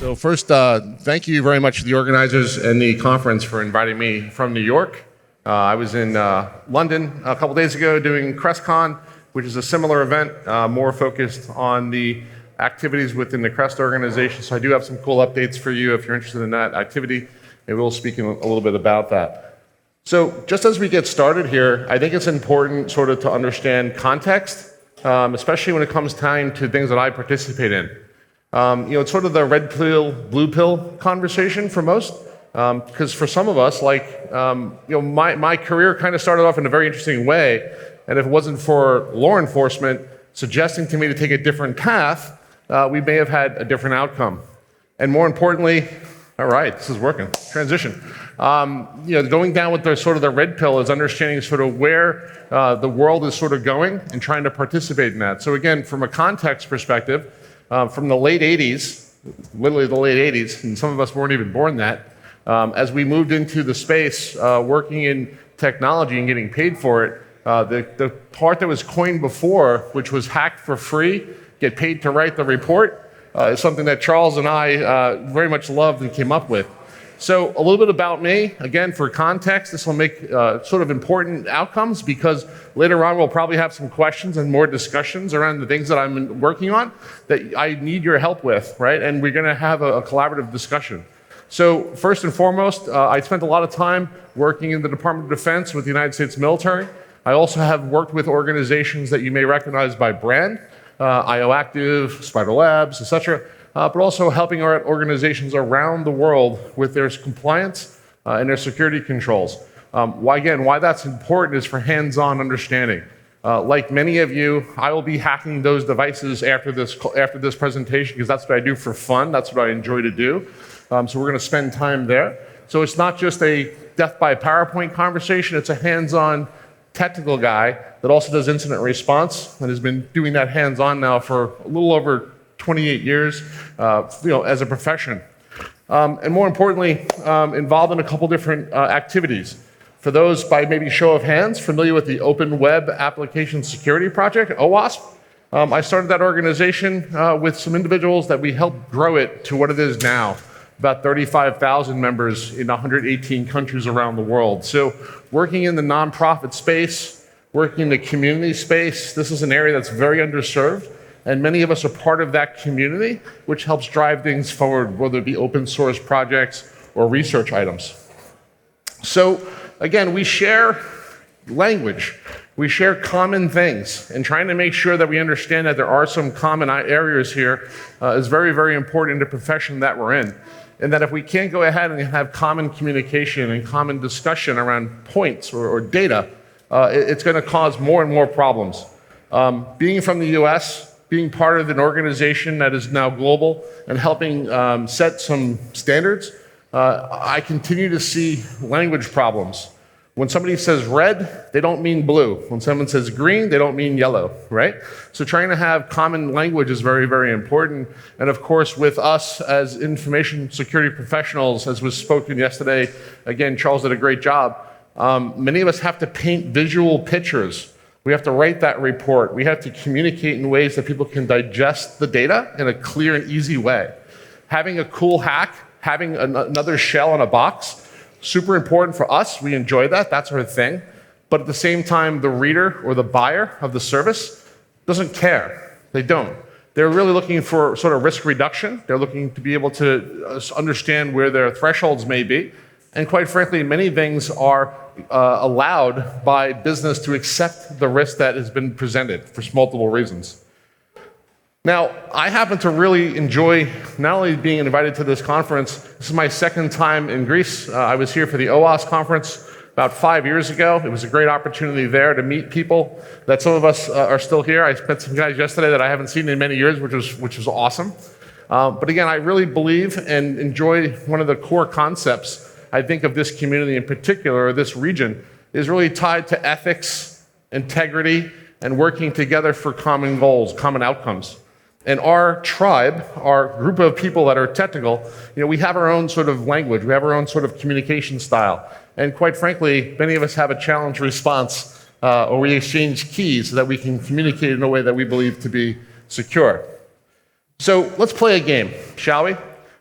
So first, thank you very much to the organizers and the conference for inviting me from New York. I was in London a couple days ago doing CrestCon, which is a similar event, more focused on the activities within the Crest organization. So I do have some cool updates for you if you're interested in that activity. Maybe we'll speak a little bit about that. So just as we get started here, I think it's important sort of to understand context, especially when it comes time to things that I participate in. It's sort of the red pill, blue pill conversation for most, because for some of us, my career kind of started off in a very interesting way, and if it wasn't for law enforcement suggesting to me to take a different path, we may have had a different outcome. And more importantly, all right, this is working, transition. Going down with the red pill is understanding sort of where the world is sort of going and trying to participate in that. So again, from a context perspective, from the late 80s, literally the late 80s, and some of us weren't even born that, as we moved into the space, working in technology and getting paid for it, the part that was coined before, which was hack for free, get paid to write the report, is something that Charles and I very much loved and came up with. So a little bit about me, again, for context, this will make sort of important outcomes because later on we'll probably have some questions and more discussions around the things that I'm working on that I need your help with, right? And we're gonna have a collaborative discussion. So first and foremost, I spent a lot of time working in the Department of Defense with the United States military. I also have worked with organizations that you may recognize by brand, IO Active, Spider Labs, etc., but also helping our organizations around the world with their compliance and their security controls. Why that's important is for hands-on understanding. Like many of you, I will be hacking those devices after this presentation because that's what I do for fun. That's what I enjoy to do. So we're going to spend time there. So it's not just a death by PowerPoint conversation. It's a hands-on technical guy that also does incident response and has been doing that hands-on now for a little over 28 years, as a profession. And more importantly, involved in a couple different activities. For those by maybe show of hands familiar with the Open Web Application Security Project, OWASP, I started that organization with some individuals that we helped grow it to what it is now, about 35,000 members in 118 countries around the world. So working in the nonprofit space, working in the community space, this is an area that's very underserved. And many of us are part of that community, which helps drive things forward, whether it be open source projects or research items. So again, we share language. We share common things, and trying to make sure that we understand that there are some common areas here is very, very important in the profession that we're in. And that if we can't go ahead and have common communication and common discussion around points or data, it's going to cause more and more problems. Being from the US, being part of an organization that is now global and helping set some standards, I continue to see language problems. When somebody says red, they don't mean blue. When someone says green, they don't mean yellow, right? So trying to have common language is very, very important. And of course, with us as information security professionals, as was spoken yesterday, again, Charles did a great job. Many of us have to paint visual pictures. We have to write that report. We have to communicate in ways that people can digest the data in a clear and easy way. Having a cool hack, having another shell in a box, super important for us. We enjoy that. That's our thing. But at the same time, the reader or the buyer of the service doesn't care. They don't. They're really looking for sort of risk reduction. They're looking to be able to understand where their thresholds may be. And quite frankly, many things are allowed by business to accept the risk that has been presented for multiple reasons. Now, I happen to really enjoy not only being invited to this conference, this is my second time in Greece. I was here for the OWASP conference about 5 years ago. It was a great opportunity there to meet people that some of us are still here. I met some guys yesterday that I haven't seen in many years, which was awesome. But again, I really believe and enjoy one of the core concepts I think of this community in particular, or this region, is really tied to ethics, integrity, and working together for common goals, common outcomes. And our tribe, our group of people that are technical, we have our own sort of language, we have our own sort of communication style. And quite frankly, many of us have a challenge response, or we exchange keys so that we can communicate in a way that we believe to be secure. So let's play a game, shall we?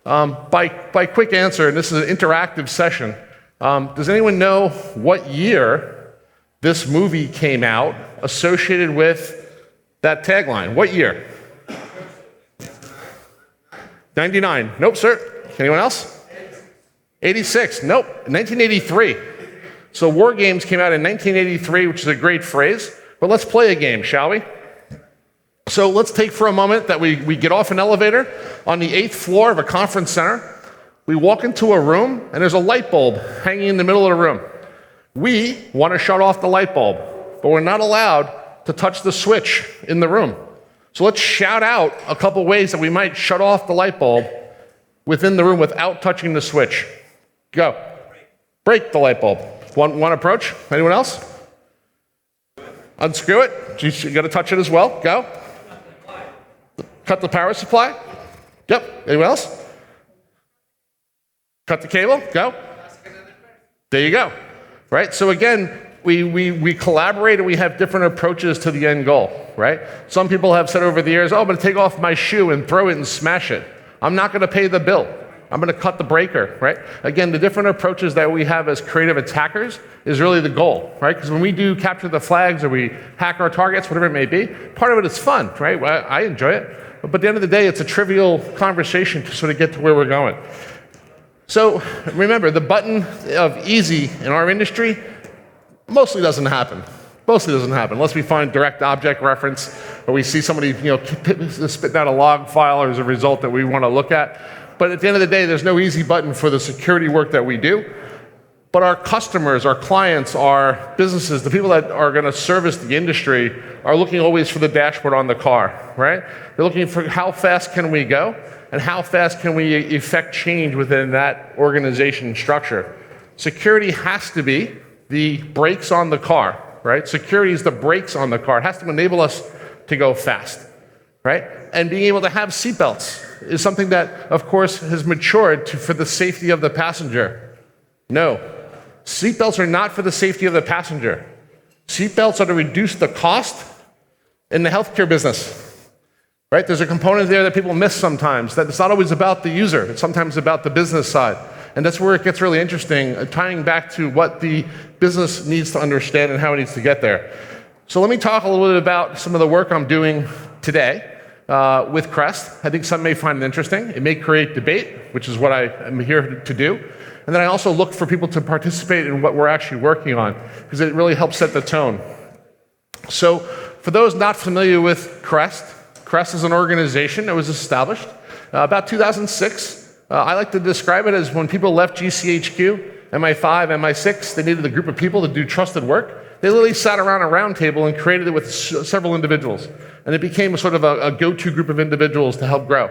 By quick answer, and this is an interactive session, does anyone know what year this movie came out associated with that tagline? What year? 99. Nope, sir. Anyone else? 86. Nope. 1983. So War Games came out in 1983, which is a great phrase. But let's play a game, shall we? So let's take for a moment that we get off an elevator on the 8th floor of a conference center. We walk into a room, and there's a light bulb hanging in the middle of the room. We want to shut off the light bulb, but we're not allowed to touch the switch in the room. So let's shout out a couple ways that we might shut off the light bulb within the room without touching the switch. Go. Break the light bulb. One approach. Anyone else? Unscrew it. You got to touch it as well. Go. Cut the power supply. Yep. Anyone else? Cut the cable. Go. There you go. Right? So again, we collaborate and we have different approaches to the end goal, right? Some people have said over the years, oh, I'm going to take off my shoe and throw it and smash it. I'm not going to pay the bill. I'm going to cut the breaker, right? Again, the different approaches that we have as creative attackers is really the goal, right? Because when we do capture the flags or we hack our targets, whatever it may be, part of it is fun, right? I enjoy it. But at the end of the day, it's a trivial conversation to sort of get to where we're going. So remember, the button of easy in our industry mostly doesn't happen. Mostly doesn't happen unless we find direct object reference or we see somebody spitting out a log file as a result that we want to look at. But at the end of the day, there's no easy button for the security work that we do. But our customers, our clients, our businesses, the people that are going to service the industry are looking always for the dashboard on the car, right? They're looking for how fast can we go and how fast can we effect change within that organization structure. Security has to be the brakes on the car, right? Security is the brakes on the car. It has to enable us to go fast, right? And being able to have seatbelts is something that, of course, has matured for the safety of the passenger. No, seatbelts are not for the safety of the passenger. Seatbelts are to reduce the cost in the healthcare business, right? There's a component there that people miss sometimes, that it's not always about the user, it's sometimes about the business side. And that's where it gets really interesting, tying back to what the business needs to understand and how it needs to get there. So let me talk a little bit about some of the work I'm doing today with Crest. I think some may find it interesting. It may create debate, which is what I am here to do. And then I also look for people to participate in what we're actually working on, because it really helps set the tone. So for those not familiar with Crest, Crest is an organization that was established about 2006. I like to describe it as when people left GCHQ, MI5, MI6, they needed a group of people to do trusted work. They literally sat around a round table and created it with several individuals. And it became a sort of a go-to group of individuals to help grow.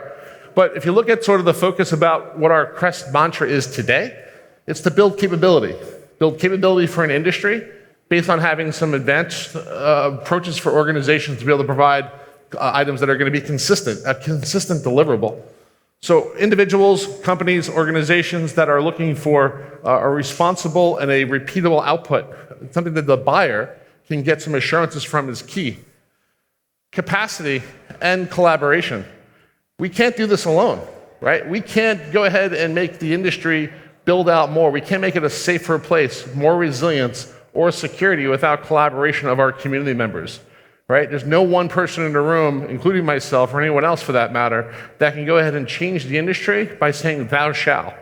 But if you look at sort of the focus about what our Crest mantra is today, it's to build capability. Build capability for an industry based on having some advanced approaches for organizations to be able to provide items that are going to be consistent, a consistent deliverable. So individuals, companies, organizations that are looking for a responsible and a repeatable output, something that the buyer can get some assurances from, is key. Capacity and collaboration. We can't do this alone, right? We can't go ahead and make the industry build out more. We can't make it a safer place, more resilience or security without collaboration of our community members. Right? There's no one person in the room, including myself or anyone else for that matter, that can go ahead and change the industry by saying thou shall.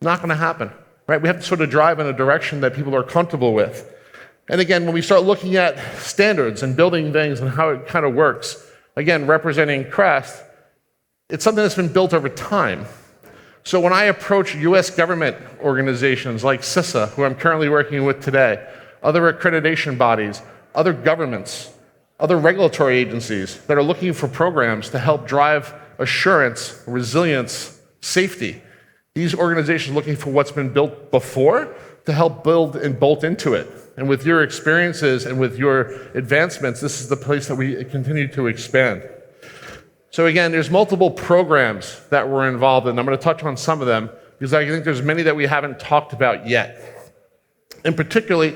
Not going to happen. Right? We have to sort of drive in a direction that people are comfortable with. And again, when we start looking at standards and building things and how it kind of works, again, representing Crest, it's something that's been built over time. So when I approach US government organizations like CISA, who I'm currently working with today, other accreditation bodies, other governments, other regulatory agencies that are looking for programs to help drive assurance, resilience, safety. These organizations are looking for what's been built before to help build and bolt into it. And with your experiences and with your advancements, this is the place that we continue to expand. So again, there's multiple programs that we're involved in. I'm going to touch on some of them because I think there's many that we haven't talked about yet. And particularly,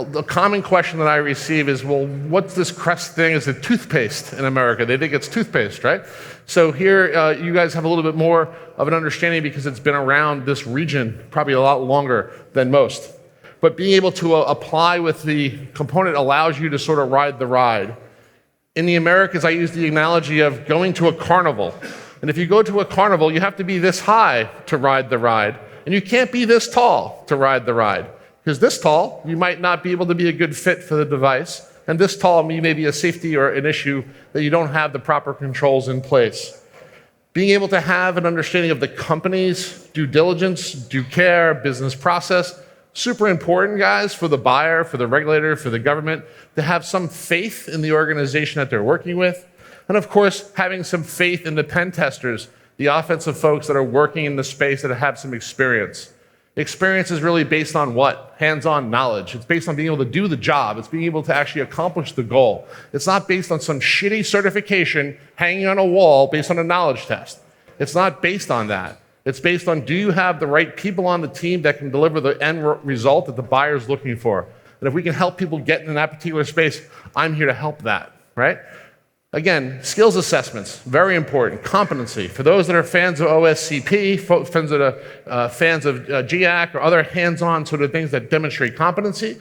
The common question that I receive is, well, what's this Crest thing? Is it toothpaste in America? They think it's toothpaste, right? So here, you guys have a little bit more of an understanding because it's been around this region probably a lot longer than most. But being able to apply with the component allows you to sort of ride the ride. In the Americas, I use the analogy of going to a carnival. And if you go to a carnival, you have to be this high to ride the ride. And you can't be this tall to ride the ride. Because this tall, you might not be able to be a good fit for the device. And this tall, you may be a safety or an issue that you don't have the proper controls in place. Being able to have an understanding of the company's due diligence, due care, business process, super important, guys, for the buyer, for the regulator, for the government, to have some faith in the organization that they're working with. And of course, having some faith in the pen testers, the offensive folks that are working in the space that have some experience. Experience is really based on what? Hands-on knowledge. It's based on being able to do the job. It's being able to actually accomplish the goal. It's not based on some shitty certification hanging on a wall based on a knowledge test. It's not based on that. It's based on, do you have the right people on the team that can deliver the end result that the buyer's looking for? And if we can help people get in that particular space, I'm here to help that, right? Again, skills assessments, very important. Competency. For those that are fans of OSCP, fans of GAC, or other hands-on sort of things that demonstrate competency,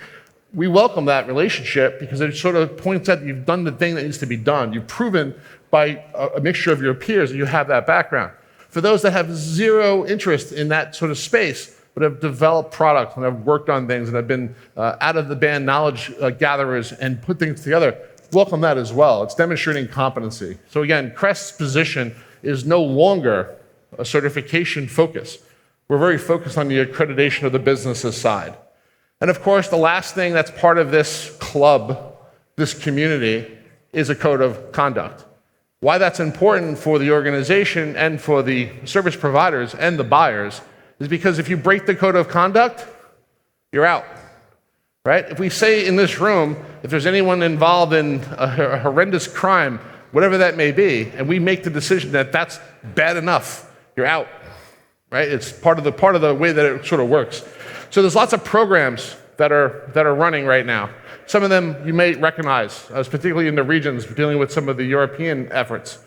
we welcome that relationship because it sort of points out that you've done the thing that needs to be done. You've proven by a mixture of your peers that you have that background. For those that have zero interest in that sort of space, but have developed products and have worked on things and have been out of the band knowledge gatherers and put things together, welcome that as well. It's demonstrating competency. So again, Crest's position is no longer a certification focus. We're very focused on the accreditation of the business's side. And of course, the last thing that's part of this club, this community, is a code of conduct. Why that's important for the organization and for the service providers and the buyers is because if you break the code of conduct, you're out. Right? If we say in this room, if there's anyone involved in a horrendous crime, whatever that may be, and we make the decision that that's bad enough, you're out. Right? It's part of the way that it sort of works. So there's lots of programs that are running right now. Some of them you may recognize, particularly in the regions dealing with some of the European efforts.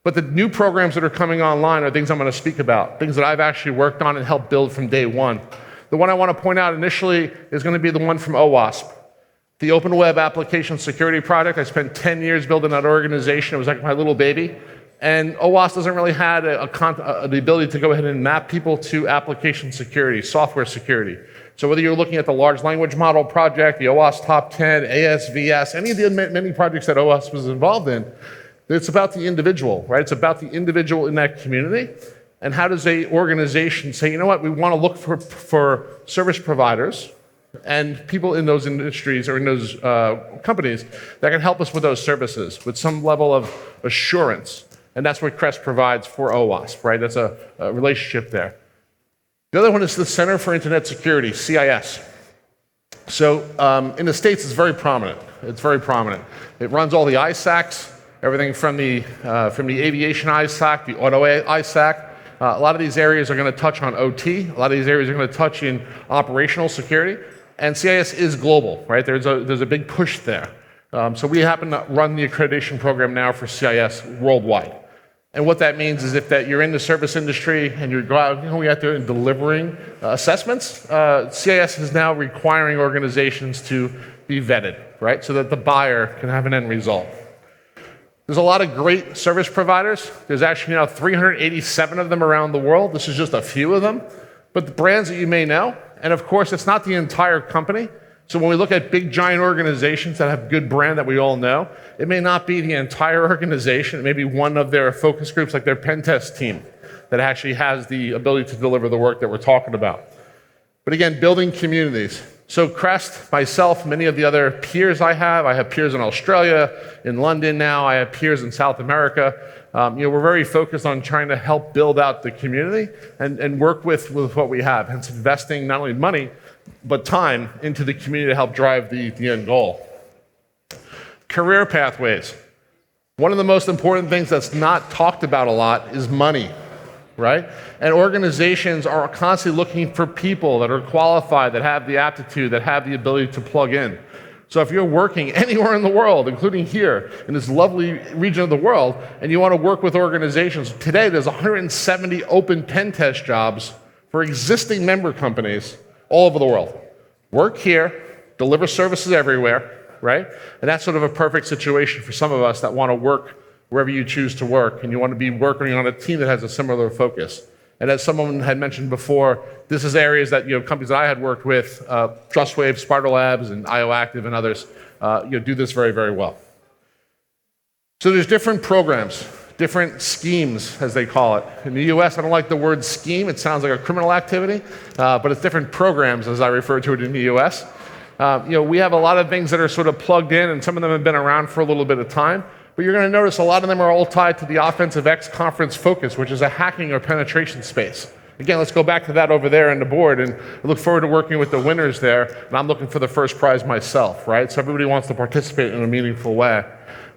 But the new programs that are coming online are things I'm going to speak about, things that I've actually worked on and helped build from day one. The one I want to point out initially is going to be the one from OWASP, the Open Web Application Security Project. I spent 10 years building that organization. It was like my little baby. And OWASP doesn't really have the ability to go ahead and map people to application security, software security. So whether you're looking at the large language model project, the OWASP Top 10, ASVS, any of the many projects that OWASP was involved in, it's about the individual, right? It's about the individual in that community. And how does an organization say, you know what, we want to look for service providers and people in those industries or in those companies that can help us with those services with some level of assurance. And that's what Crest provides for OWASP, right? That's a relationship there. The other one is the Center for Internet Security, CIS. So in the States, it's very prominent. It's very prominent. It runs all the ISACs, everything from the aviation ISAC, the auto ISAC. A lot of these areas are going to touch on OT. A lot of these areas are going to touch in operational security. And CIS is global, right? There's a big push there. So we happen to run the accreditation program now for CIS worldwide. And what that means is if that you're in the service industry and you're going out there and delivering assessments, CIS is now requiring organizations to be vetted, right? So that the buyer can have an end result. There's a lot of great service providers. There's actually now 387 of them around the world. This is just a few of them. But the brands that you may know, and of course, it's not the entire company. So when we look at big, giant organizations that have good brand that we all know, it may not be the entire organization. It may be one of their focus groups, like their pen test team, that actually has the ability to deliver the work that we're talking about. But again, building communities. So Crest, myself, many of the other peers I have peers in Australia, in London now, I have peers in South America. We're very focused on trying to help build out the community and work with what we have, hence investing not only money, but time into the community to help drive the end goal. Career pathways. One of the most important things that's not talked about a lot is money. right? And organizations are constantly looking for people that are qualified, that have the aptitude, that have the ability to plug in. So if you're working anywhere in the world, including here in this lovely region of the world, and you want to work with organizations, today there's 170 open pen test jobs for existing member companies all over the world. Work here, deliver services everywhere, right? And that's sort of a perfect situation for some of us that want to work wherever you choose to work, and you want to be working on a team that has a similar focus. And as someone had mentioned before, this is areas that companies that I had worked with, TrustWave, Sparta Labs, and IOActive, and others, do this very, very well. So there's different programs, different schemes, as they call it. In the US, I don't like the word scheme. It sounds like a criminal activity, but it's different programs, as I refer to it in the US. We have a lot of things that are sort of plugged in, and some of them have been around for a little bit of time. But you're going to notice a lot of them are all tied to the OFFENSIVEX conference focus, which is a hacking or penetration space. Again, let's go back to that over there on the board, and I look forward to working with the winners there, and I'm looking for the first prize myself, right? So everybody wants to participate in a meaningful way.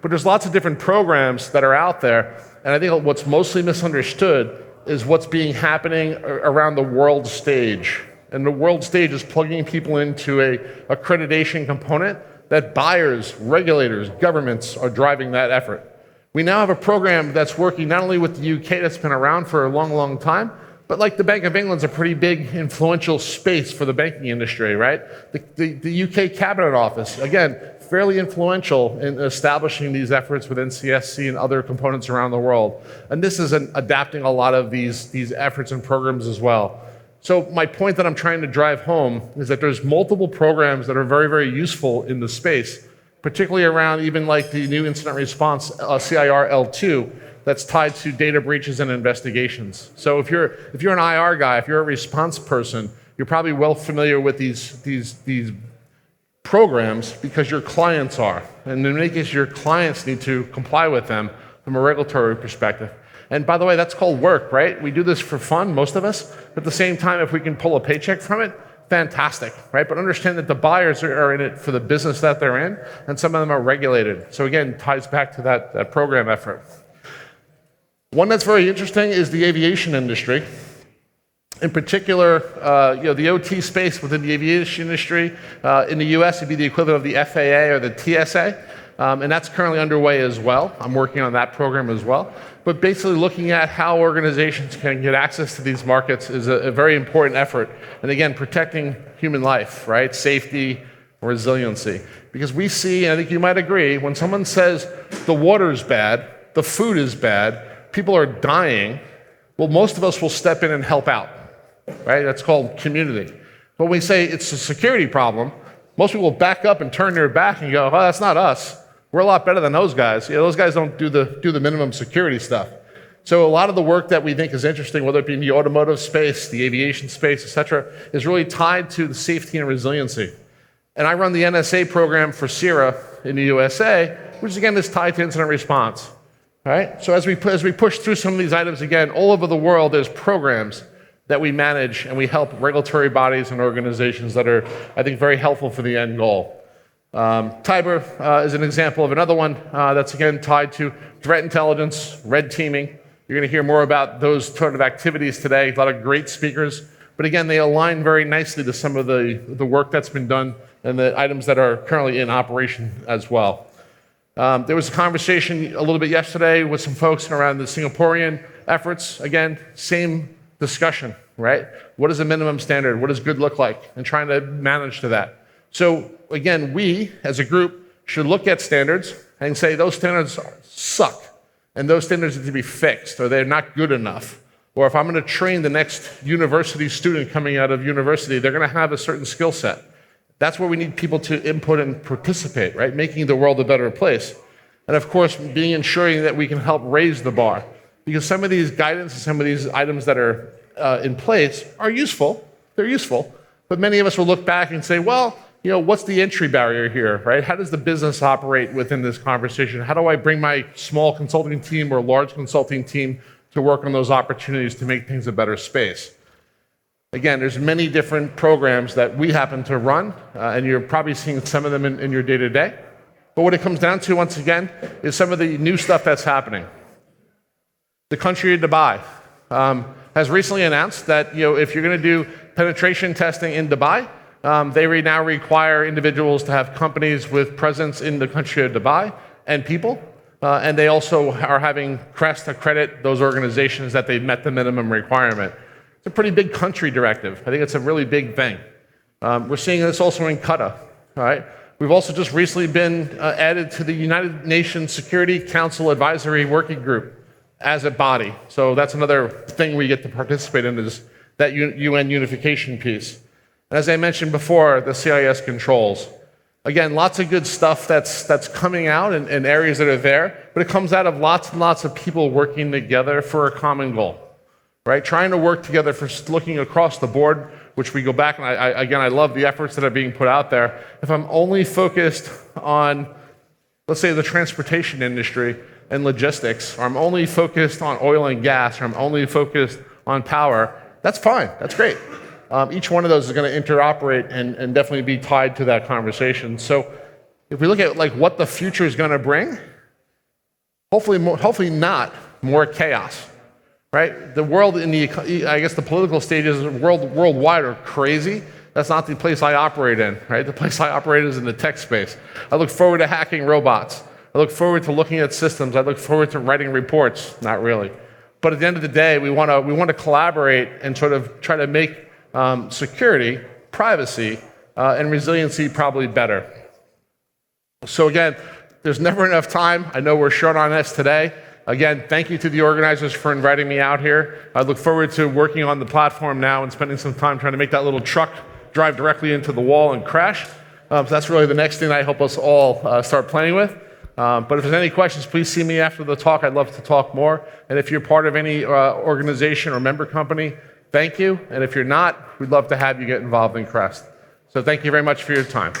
But there's lots of different programs that are out there, and I think what's mostly misunderstood is what's happening around the world stage. And the world stage is plugging people into a accreditation component that buyers, regulators, governments are driving that effort. We now have a program that's working not only with the UK that's been around for a long, long time, but like the Bank of England's a pretty big influential space for the banking industry, right? The UK Cabinet Office, again, fairly influential in establishing these efforts within CSC and other components around the world. And this is adapting a lot of these efforts and programs as well. So my point that I'm trying to drive home is that there's multiple programs that are very, very useful in the space, particularly around even like the new incident response CIR L2 that's tied to data breaches and investigations. So if you're an IR guy, if you're a response person, you're probably well familiar with these programs because your clients are. And in many cases, your clients need to comply with them from a regulatory perspective. And by the way, that's called work, right? We do this for fun, most of us. At the same time, if we can pull a paycheck from it, fantastic, right? But understand that the buyers are in it for the business that they're in, and some of them are regulated. So again, ties back to that program effort. One that's very interesting is the aviation industry. In particular, the OT space within the aviation industry in the US would be the equivalent of the FAA or the TSA. And that's currently underway as well. I'm working on that program as well. But basically looking at how organizations can get access to these markets is a very important effort. And again, protecting human life, right? Safety, resiliency. Because we see, and I think you might agree, when someone says the water's bad, the food is bad, people are dying, well, most of us will step in and help out, right? That's called community. But when we say it's a security problem, most people will back up and turn their back and go, oh, that's not us. We're a lot better than those guys. Those guys don't do the minimum security stuff. So a lot of the work that we think is interesting, whether it be in the automotive space, the aviation space, et cetera, is really tied to the safety and resiliency. And I run the NSA program for CIRA in the USA, which again is tied to incident response. Right? So as we push through some of these items again, all over the world, there's programs that we manage and we help regulatory bodies and organizations that are, I think, very helpful for the end goal. Tiber is an example of another one that's again tied to threat intelligence, red teaming. You're going to hear more about those sort of activities today. A lot of great speakers, but again, they align very nicely to some of the work that's been done and the items that are currently in operation as well. There was a conversation a little bit yesterday with some folks around the Singaporean efforts. Again, same discussion, right? What is a minimum standard? What does good look like? And trying to manage to that. So again, we as a group should look at standards and say those standards suck and those standards need to be fixed or they're not good enough. Or if I'm going to train the next university student coming out of university, they're going to have a certain skill set. That's where we need people to input and participate, right? Making the world a better place. And of course, ensuring that we can help raise the bar. Because some of these guidance and some of these items that are in place are useful. They're useful. But many of us will look back and say, well, what's the entry barrier here, right? How does the business operate within this conversation? How do I bring my small consulting team or large consulting team to work on those opportunities to make things a better space? Again, there's many different programs that we happen to run, and you're probably seeing some of them in your day-to-day. But what it comes down to, once again, is some of the new stuff that's happening. The country of Dubai, has recently announced that if you're going to do penetration testing in Dubai, they now require individuals to have companies with presence in the country of Dubai and people. And they also are having Crest accredit those organizations that they've met the minimum requirement. It's a pretty big country directive. I think it's a really big thing. We're seeing this also in Qatar. All right? We've also just recently been added to the United Nations Security Council Advisory Working Group as a body. So that's another thing we get to participate in, is that UN unification piece. And as I mentioned before, the CIS controls. Again, lots of good stuff that's coming out in areas that are there, but it comes out of lots and lots of people working together for a common goal, right? Trying to work together for looking across the board, which we go back, and I love the efforts that are being put out there. If I'm only focused on, let's say, the transportation industry and logistics, or I'm only focused on oil and gas, or I'm only focused on power, that's fine, that's great. Each one of those is going to interoperate and definitely be tied to that conversation. So if we look at what the future is going to bring, hopefully not more chaos. Right? The world the political stages worldwide are crazy. That's not the place I operate in, right? The place I operate is in the tech space. I look forward to hacking robots. I look forward to looking at systems. I look forward to writing reports. Not really. But at the end of the day, we want to collaborate and sort of try to make security, privacy, and resiliency probably better. So again, there's never enough time. I know we're short on this today. Again, thank you to the organizers for inviting me out here. I look forward to working on the platform now and spending some time trying to make that little truck drive directly into the wall and crash. So that's really the next thing I hope us all start playing with. But if there's any questions, please see me after the talk. I'd love to talk more. And if you're part of any organization or member company, thank you. And if you're not, we'd love to have you get involved in Crest. So thank you very much for your time.